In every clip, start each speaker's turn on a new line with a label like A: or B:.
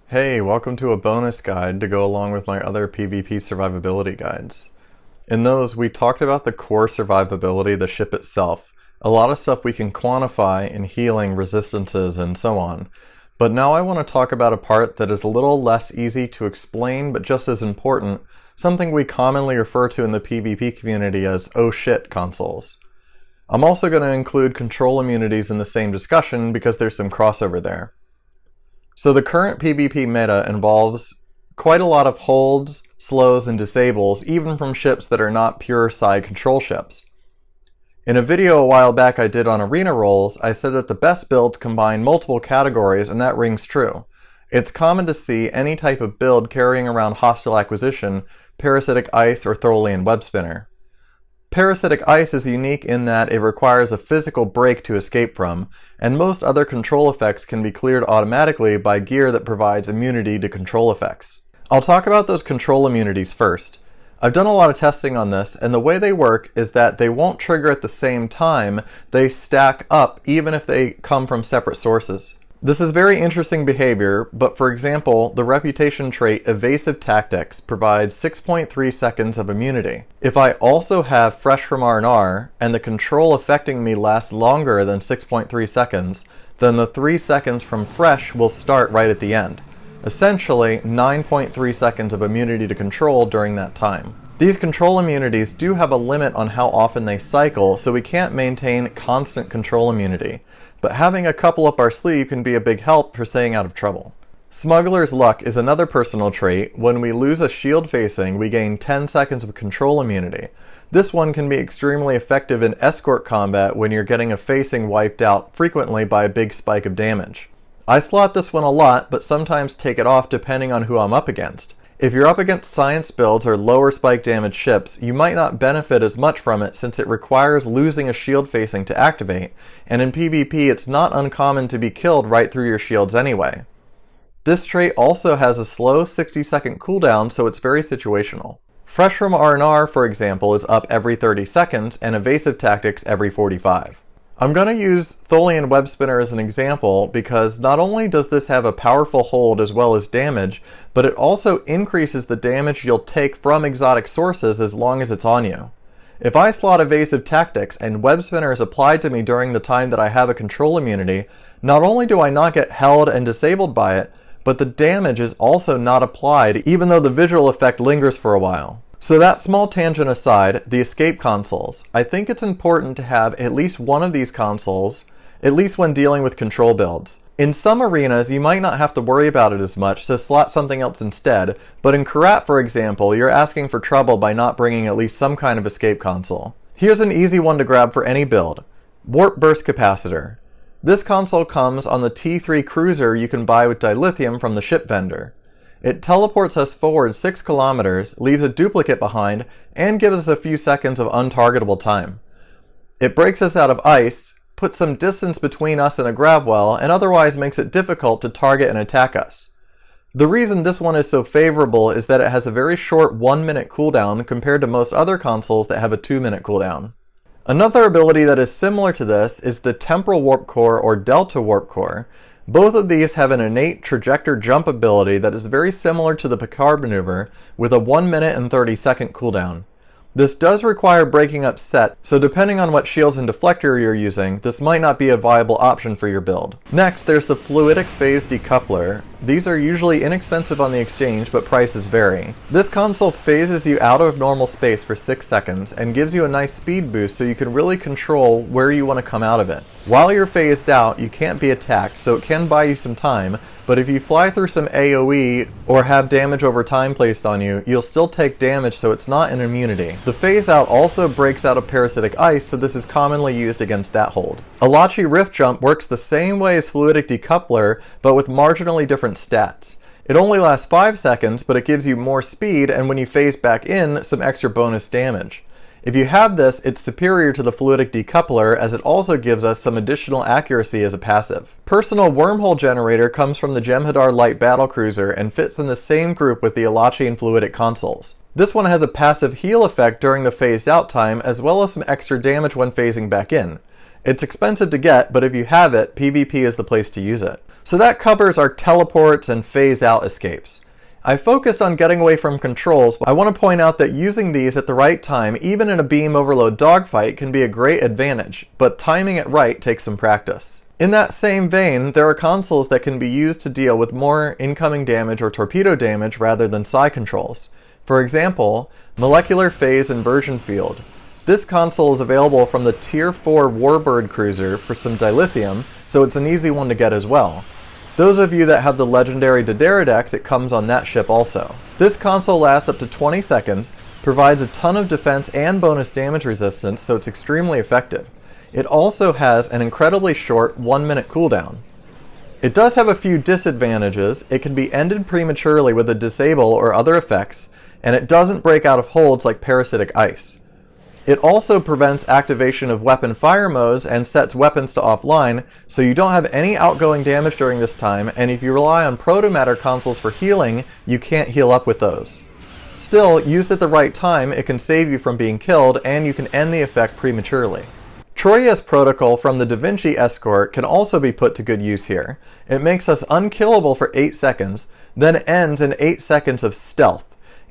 A: Hey, welcome to a bonus guide to go along with my other PvP survivability guides. In those, we talked about the core survivability of the ship itself, a lot of stuff we can quantify in healing, resistances, and so on. But now I want to talk about a part that is a little less easy to explain, but just as important, something we commonly refer to in the PvP community as oh shit consoles. I'm also going to include control immunities in the same discussion because there's some crossover there. So the current PvP meta involves quite a lot of holds, slows, and disables, even from ships that are not pure side control ships. In a video a while back I did on arena roles, I said that the best builds combine multiple categories, and that rings true. It's common to see any type of build carrying around hostile acquisition, parasitic ice, or Tholian web spinner. Parasitic ice is unique in that it requires a physical break to escape from, and most other control effects can be cleared automatically by gear that provides immunity to control effects. I'll talk about those control immunities first. I've done a lot of testing on this, and the way they work is that they won't trigger at the same time, they stack up even if they come from separate sources. This is very interesting behavior, but for example, the reputation trait Evasive Tactics provides 6.3 seconds of immunity. If I also have Fresh from R&R, and the control affecting me lasts longer than 6.3 seconds, then the 3 seconds from Fresh will start right at the end. Essentially, 9.3 seconds of immunity to control during that time. These control immunities do have a limit on how often they cycle, so we can't maintain constant control immunity. But having a couple up our sleeve can be a big help for staying out of trouble. Smuggler's Luck is another personal trait. When we lose a shield facing, we gain 10 seconds of control immunity. This one can be extremely effective in escort combat when you're getting a facing wiped out frequently by a big spike of damage. I slot this one a lot, but sometimes take it off depending on who I'm up against. If you're up against science builds or lower spike damage ships, you might not benefit as much from it since it requires losing a shield facing to activate, and in PvP it's not uncommon to be killed right through your shields anyway. This trait also has a slow 60-second cooldown, so it's very situational. Fresh from R&R, for example, is up every 30 seconds, and Evasive Tactics every 45. I'm going to use Tholian Web Spinner as an example because not only does this have a powerful hold as well as damage, but it also increases the damage you'll take from exotic sources as long as it's on you. If I slot Evasive Tactics and Web Spinner is applied to me during the time that I have a control immunity, not only do I not get held and disabled by it, but the damage is also not applied even though the visual effect lingers for a while. So that small tangent aside, the escape consoles. I think it's important to have at least one of these consoles, at least when dealing with control builds. In some arenas, you might not have to worry about it as much, so slot something else instead, but in Karat, for example, you're asking for trouble by not bringing at least some kind of escape console. Here's an easy one to grab for any build. Warp Burst Capacitor. This console comes on the T3 cruiser you can buy with dilithium from the ship vendor. It teleports us forward 6 kilometers, leaves a duplicate behind, and gives us a few seconds of untargetable time. It breaks us out of ice, puts some distance between us and a grab well, and otherwise makes it difficult to target and attack us. The reason this one is so favorable is that it has a very short 1-minute cooldown compared to most other consoles that have a 2-minute cooldown. Another ability that is similar to this is the Temporal Warp Core or Delta Warp Core. Both of these have an innate trajector jump ability that is very similar to the Picard maneuver with a 1-minute and 30-second cooldown. This does require breaking up set, so depending on what shields and deflector you're using, this might not be a viable option for your build. Next, there's the Fluidic Phase Decoupler. These are usually inexpensive on the exchange, but prices vary. This console phases you out of normal space for 6 seconds and gives you a nice speed boost so you can really control where you want to come out of it. While you're phased out, you can't be attacked, so it can buy you some time, but if you fly through some AoE or have damage over time placed on you, you'll still take damage, so it's not an immunity. The phase out also breaks out of parasitic ice, so this is commonly used against that hold. Alachi Rift Jump works the same way as Fluidic Decoupler, but with marginally different stats. It only lasts 5 seconds, but it gives you more speed, and when you phase back in, some extra bonus damage. If you have this, it's superior to the Fluidic Decoupler as it also gives us some additional accuracy as a passive. Personal Wormhole Generator comes from the Jem'Hadar Light Battlecruiser and fits in the same group with the Alachi and Fluidic consoles. This one has a passive heal effect during the phased out time as well as some extra damage when phasing back in. It's expensive to get, but if you have it, PvP is the place to use it. So that covers our teleports and phase out escapes. I focused on getting away from controls, but I want to point out that using these at the right time, even in a beam overload dogfight, can be a great advantage, but timing it right takes some practice. In that same vein, there are consoles that can be used to deal with more incoming damage or torpedo damage rather than psi controls. For example, Molecular Phase Inversion Field. This console is available from the Tier 4 Warbird cruiser for some dilithium, so it's an easy one to get as well. Those of you that have the legendary Dideridex, it comes on that ship also. This console lasts up to 20 seconds, provides a ton of defense and bonus damage resistance, so it's extremely effective. It also has an incredibly short 1-minute cooldown. It does have a few disadvantages. It can be ended prematurely with a disable or other effects, and it doesn't break out of holds like parasitic ice. It also prevents activation of weapon fire modes and sets weapons to offline, so you don't have any outgoing damage during this time, and if you rely on protomatter consoles for healing, you can't heal up with those. Still, used at the right time, it can save you from being killed, and you can end the effect prematurely. Troya's Protocol from the Da Vinci Escort can also be put to good use here. It makes us unkillable for 8 seconds, then ends in 8 seconds of stealth.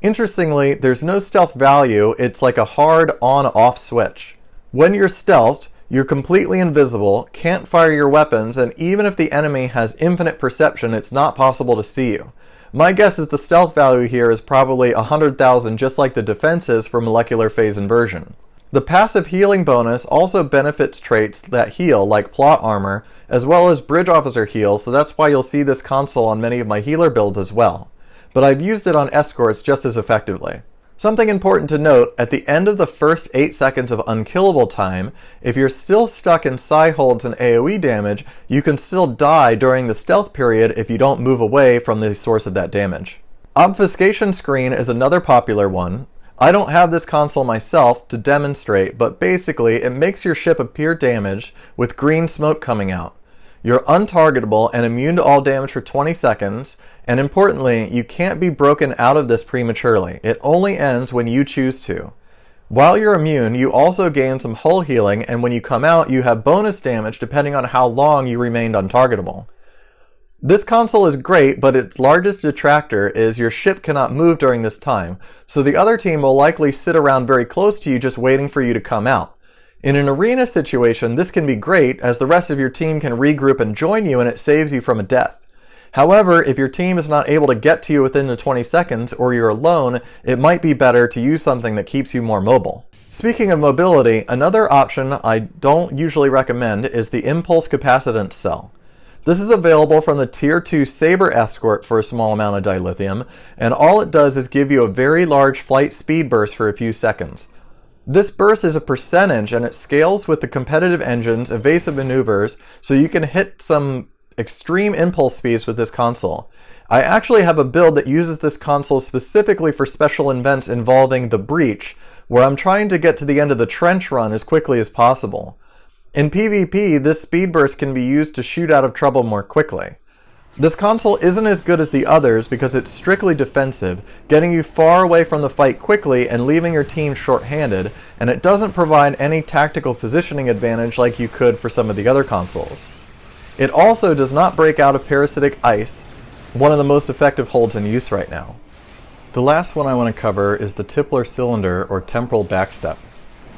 A: Interestingly, there's no stealth value, it's like a hard on-off switch. When you're stealthed, you're completely invisible, can't fire your weapons, and even if the enemy has infinite perception, it's not possible to see you. My guess is the stealth value here is probably 100,000, just like the defense is for Molecular Phase Inversion. The passive healing bonus also benefits traits that heal, like plot armor, as well as bridge officer heal, so that's why you'll see this console on many of my healer builds as well. But I've used it on escorts just as effectively. Something important to note, at the end of the first 8 seconds of unkillable time, if you're still stuck in psi holds and AoE damage, you can still die during the stealth period if you don't move away from the source of that damage. Obfuscation Screen is another popular one. I don't have this console myself to demonstrate, but basically it makes your ship appear damaged with green smoke coming out. You're untargetable and immune to all damage for 20 seconds, and importantly, you can't be broken out of this prematurely. It only ends when you choose to. While you're immune, you also gain some hull healing, and when you come out, you have bonus damage depending on how long you remained untargetable. This console is great, but its largest detractor is your ship cannot move during this time, so the other team will likely sit around very close to you just waiting for you to come out. In an arena situation, this can be great, as the rest of your team can regroup and join you and it saves you from a death. However, if your team is not able to get to you within the 20 seconds, or you're alone, it might be better to use something that keeps you more mobile. Speaking of mobility, another option I don't usually recommend is the Impulse Capacitance Cell. This is available from the Tier 2 Saber Escort for a small amount of dilithium, and all it does is give you a very large flight speed burst for a few seconds. This burst is a percentage, and it scales with the competitive engine's evasive maneuvers, so you can hit some extreme impulse speeds with this console. I actually have a build that uses this console specifically for special events involving the Breach, where I'm trying to get to the end of the trench run as quickly as possible. In PvP, this speed burst can be used to shoot out of trouble more quickly. This console isn't as good as the others because it's strictly defensive, getting you far away from the fight quickly and leaving your team short-handed, and it doesn't provide any tactical positioning advantage like you could for some of the other consoles. It also does not break out of parasitic ice, one of the most effective holds in use right now. The last one I want to cover is the Tippler Cylinder or Temporal Backstep.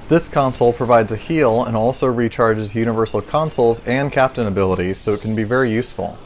A: This console provides a heal and also recharges universal consoles and captain abilities, so it can be very useful.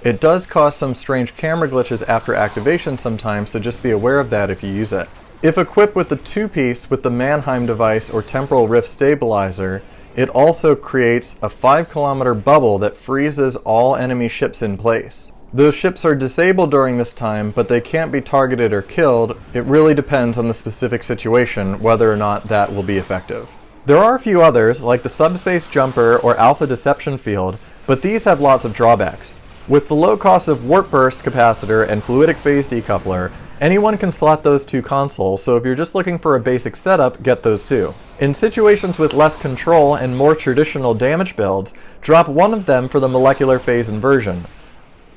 A: It does cause some strange camera glitches after activation sometimes, so just be aware of that if you use it. If equipped with the 2-piece with the Mannheim device or Temporal Rift Stabilizer, it also creates a 5-kilometer bubble that freezes all enemy ships in place. Those ships are disabled during this time, but they can't be targeted or killed. It really depends on the specific situation whether or not that will be effective. There are a few others, like the Subspace Jumper or Alpha Deception Field, but these have lots of drawbacks. With the low cost of Warp Burst Capacitor and Fluidic Phase Decoupler, anyone can slot those two consoles, so if you're just looking for a basic setup, get those two. In situations with less control and more traditional damage builds, drop one of them for the Molecular Phase Inversion.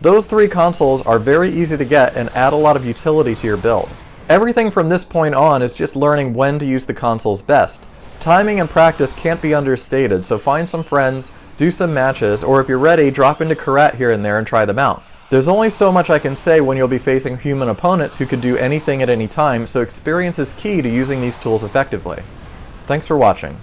A: Those three consoles are very easy to get and add a lot of utility to your build. Everything from this point on is just learning when to use the consoles best. Timing and practice can't be understated, so find some friends, do some matches, or if you're ready, drop into Corette here and there and try them out. There's only so much I can say when you'll be facing human opponents who could do anything at any time, so experience is key to using these tools effectively. Thanks for watching.